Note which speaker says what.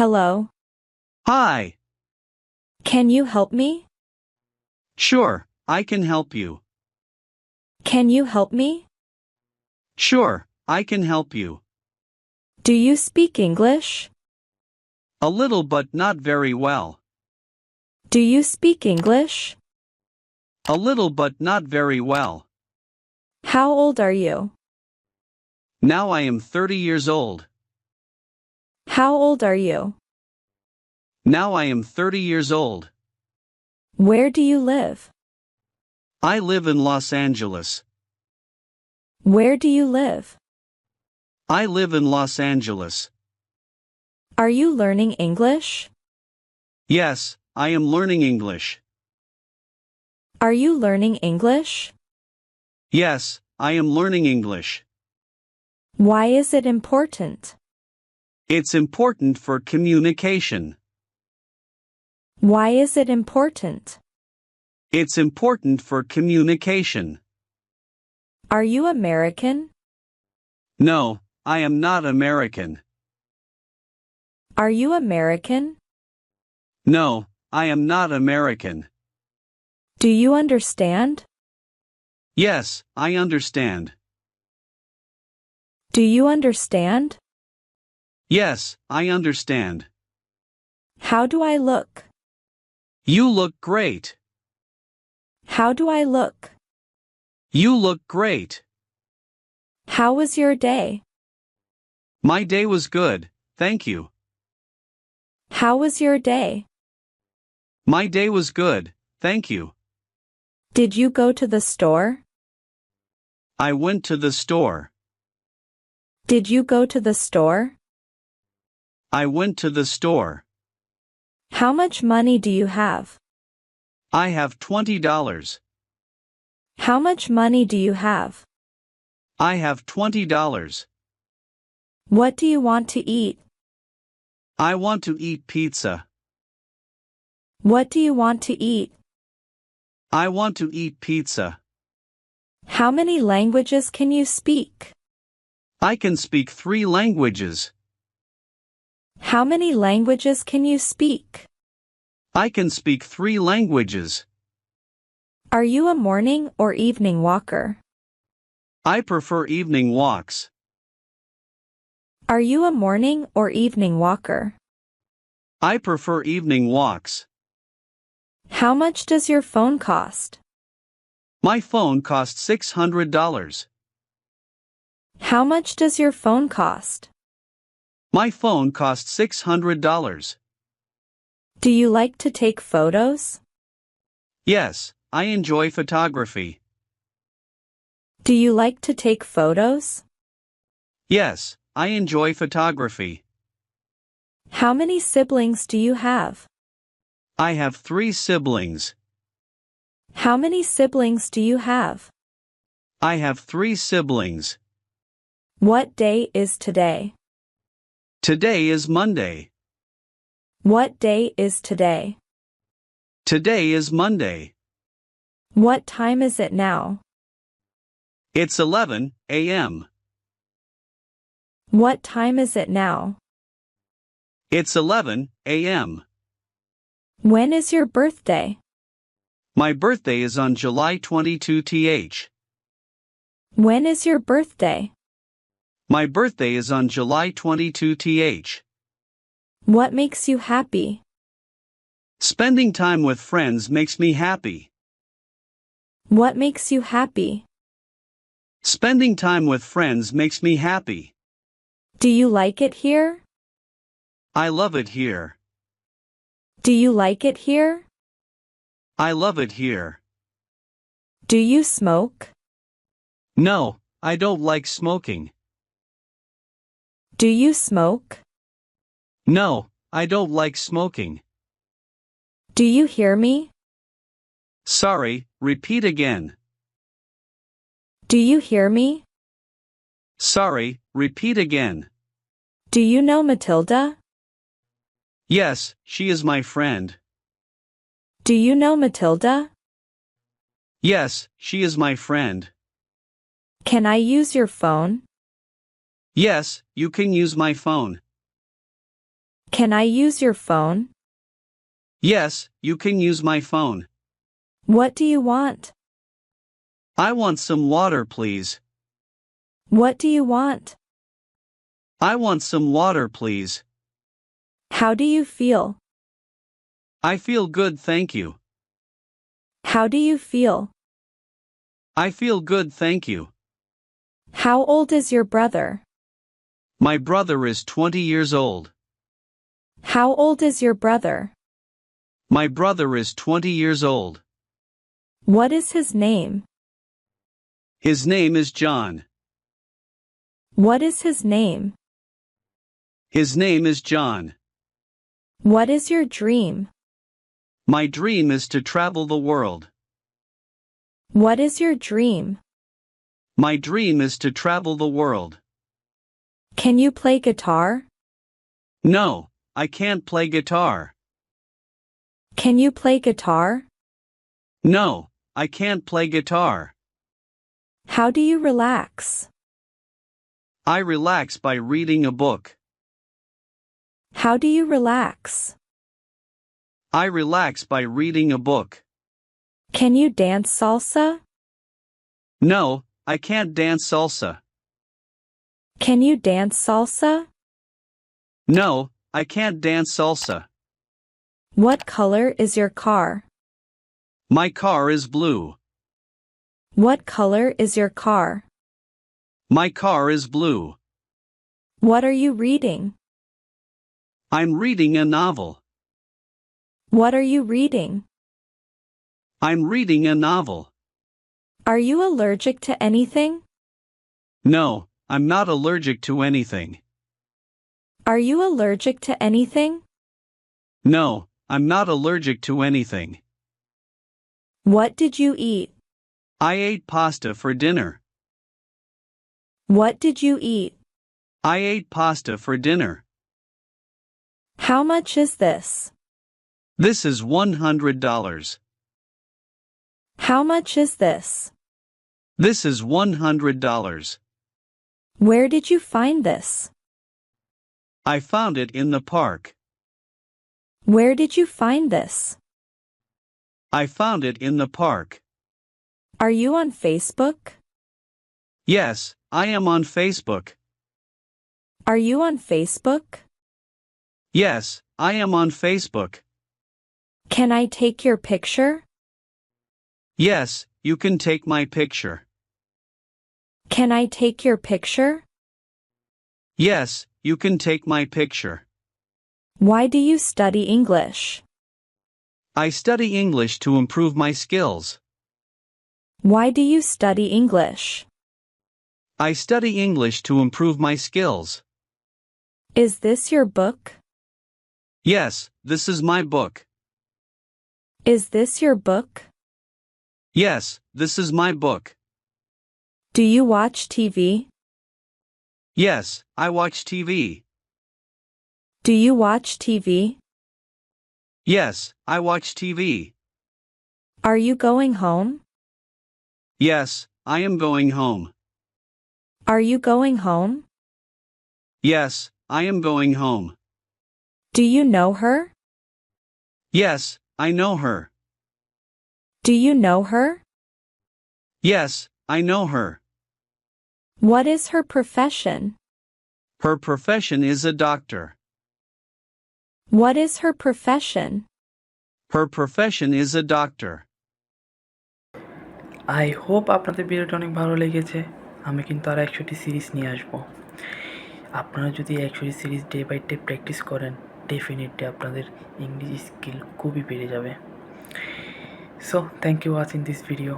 Speaker 1: Hello.
Speaker 2: Hi.
Speaker 1: Can you help me?
Speaker 2: Sure, I can help you.
Speaker 1: Can you help me?
Speaker 2: Sure, I can help you.
Speaker 1: Do you speak English?
Speaker 2: A little but not very well.
Speaker 1: Do you speak English?
Speaker 2: A little but not very well.
Speaker 1: How old are you?
Speaker 2: Now I am 30 years old.
Speaker 1: How old are you?
Speaker 2: Now I am 30 years old.
Speaker 1: Where do you live?
Speaker 2: I live in Los Angeles.
Speaker 1: Where do you live?
Speaker 2: I live in Los Angeles.
Speaker 1: Are you learning English?
Speaker 2: Yes, I am learning English.
Speaker 1: Are you learning English?
Speaker 2: Yes, I am learning English.
Speaker 1: Why is it important?
Speaker 2: It's important for communication.
Speaker 1: Why is it important?
Speaker 2: It's important for communication.
Speaker 1: Are you American?
Speaker 2: No, I am not American.
Speaker 1: Are you American?
Speaker 2: No, I am not American.
Speaker 1: Do you understand?
Speaker 2: Yes, I understand.
Speaker 1: Do you understand?
Speaker 2: Yes, I understand.
Speaker 1: How do I look?
Speaker 2: You look great.
Speaker 1: How do I look?
Speaker 2: You look great.
Speaker 1: How was your day?
Speaker 2: My day was good, thank you.
Speaker 1: How was your day?
Speaker 2: My day was good, thank you.
Speaker 1: Did you go to the store?
Speaker 2: I went to the store.
Speaker 1: Did you go to the store?
Speaker 2: I went to the store.
Speaker 1: How much money do you have?
Speaker 2: I have $20.
Speaker 1: How much money do you have?
Speaker 2: I have $20.
Speaker 1: What do you want to eat?
Speaker 2: I want to eat pizza.
Speaker 1: What do you want to eat?
Speaker 2: I want to eat pizza.
Speaker 1: How many languages can you speak?
Speaker 2: I can speak 3 languages.
Speaker 1: How many languages can you speak?
Speaker 2: I can speak 3 languages.
Speaker 1: Are you a morning or evening walker?
Speaker 2: I prefer evening walks.
Speaker 1: Are you a morning or evening walker?
Speaker 2: I prefer evening walks.
Speaker 1: How much does your phone cost?
Speaker 2: My phone costs $600.
Speaker 1: How much does your phone cost?
Speaker 2: My phone costs $600.
Speaker 1: Do you like to take photos?
Speaker 2: Yes, I enjoy photography.
Speaker 1: Do you like to take photos?
Speaker 2: Yes, I enjoy photography.
Speaker 1: How many siblings do you have?
Speaker 2: I have 3 siblings.
Speaker 1: How many siblings do you have?
Speaker 2: I have 3 siblings.
Speaker 1: What day is today?
Speaker 2: Today is Monday.
Speaker 1: What day is today?
Speaker 2: Today is Monday.
Speaker 1: What time is it now?
Speaker 2: It's 11 a.m.
Speaker 1: What time is it now?
Speaker 2: It's 11 a.m.
Speaker 1: When is your birthday?
Speaker 2: My birthday is on July 22th.
Speaker 1: When is your birthday?
Speaker 2: My birthday is on July 22th.
Speaker 1: What makes you happy?
Speaker 2: Spending time with friends makes me happy.
Speaker 1: What makes you happy?
Speaker 2: Spending time with friends makes me happy.
Speaker 1: Do you like it here?
Speaker 2: I love it here.
Speaker 1: Do you like it here?
Speaker 2: I love it here.
Speaker 1: Do you smoke?
Speaker 2: No, I don't like smoking.
Speaker 1: Do you smoke?
Speaker 2: No, I don't like smoking.
Speaker 1: Do you hear me?
Speaker 2: Sorry, repeat again.
Speaker 1: Do you hear me?
Speaker 2: Sorry, repeat again.
Speaker 1: Do you know Matilda?
Speaker 2: Yes, she is my friend.
Speaker 1: Do you know Matilda?
Speaker 2: Yes, she is my friend.
Speaker 1: Can I use your phone?
Speaker 2: Yes, you can use my phone.
Speaker 1: Can I use your phone?
Speaker 2: Yes, you can use my phone.
Speaker 1: What do you want?
Speaker 2: I want some water, please.
Speaker 1: What do you want?
Speaker 2: I want some water, please.
Speaker 1: How do you feel?
Speaker 2: I feel good, thank you.
Speaker 1: How do you feel?
Speaker 2: I feel good, thank you.
Speaker 1: How old is your brother?
Speaker 2: My brother is 20 years old.
Speaker 1: How old is your brother?
Speaker 2: My brother is 20 years old.
Speaker 1: What is his name?
Speaker 2: His name is John.
Speaker 1: What is his name?
Speaker 2: His name is John.
Speaker 1: What is your dream?
Speaker 2: My dream is to travel the world.
Speaker 1: What is your dream?
Speaker 2: My dream is to travel the world.
Speaker 1: Can you play guitar?
Speaker 2: No, I can't play guitar.
Speaker 1: Can you play guitar?
Speaker 2: No, I can't play guitar.
Speaker 1: How do you relax?
Speaker 2: I relax by reading a book.
Speaker 1: How do you relax?
Speaker 2: I relax by reading a book.
Speaker 1: Can you dance salsa?
Speaker 2: No, I can't dance salsa.
Speaker 1: Can you dance salsa?
Speaker 2: No, I can't dance salsa.
Speaker 1: What color is your car?
Speaker 2: My car is blue.
Speaker 1: What color is your car?
Speaker 2: My car is blue.
Speaker 1: What are you reading?
Speaker 2: I'm reading a novel.
Speaker 1: What are you reading?
Speaker 2: I'm reading a novel.
Speaker 1: Are you allergic to anything?
Speaker 2: No, I'm not allergic to anything.
Speaker 1: Are you allergic to anything?
Speaker 2: No, I'm not allergic to anything.
Speaker 1: What did you eat?
Speaker 2: I ate pasta for dinner.
Speaker 1: What did you eat?
Speaker 2: I ate pasta for dinner.
Speaker 1: How much is this?
Speaker 2: This is $100.
Speaker 1: How much is this?
Speaker 2: This is $100.
Speaker 1: Where did you find this?
Speaker 2: I found it in the park.
Speaker 1: Where did you find this?
Speaker 2: I found it in the park.
Speaker 1: Are you on Facebook?
Speaker 2: Yes, I am on Facebook.
Speaker 1: Are you on Facebook?
Speaker 2: Yes, I am on Facebook.
Speaker 1: Can I take your picture?
Speaker 2: Yes, you can take my picture.
Speaker 1: Can I take your picture?
Speaker 2: Yes, you can take my picture.
Speaker 1: Why do you study English?
Speaker 2: I study English to improve my skills.
Speaker 1: Why do you study English?
Speaker 2: I study English to improve my skills.
Speaker 1: Is this your book?
Speaker 2: Yes, this is my book.
Speaker 1: Is this your book?
Speaker 2: Yes, this is my book.
Speaker 1: Do you watch TV?
Speaker 2: Yes, I watch TV.
Speaker 1: Do you watch TV?
Speaker 2: Yes, I watch TV.
Speaker 1: Are you going home?
Speaker 2: Yes, I am going home.
Speaker 1: Are you going home?
Speaker 2: Yes, I am going home.
Speaker 1: Do you know her?
Speaker 2: Yes, I know her.
Speaker 1: Do you know her?
Speaker 2: Yes, I know her.
Speaker 1: What is her profession?
Speaker 2: Her profession is a doctor.
Speaker 1: What is her profession?
Speaker 2: Her profession is a doctor.
Speaker 3: I hope আপনাদের ভিডিওটা অনেক ভালো লেগেছে। আমি কিন্তু আর 100টি series নিয়ে আসবো। আপনারা যদি 100টি series day by day practice করেন, ডেফিনেটলি আপনাদের ইংলিশ স্কিল খুবই বেড়ে যাবে। So thank you watching this video.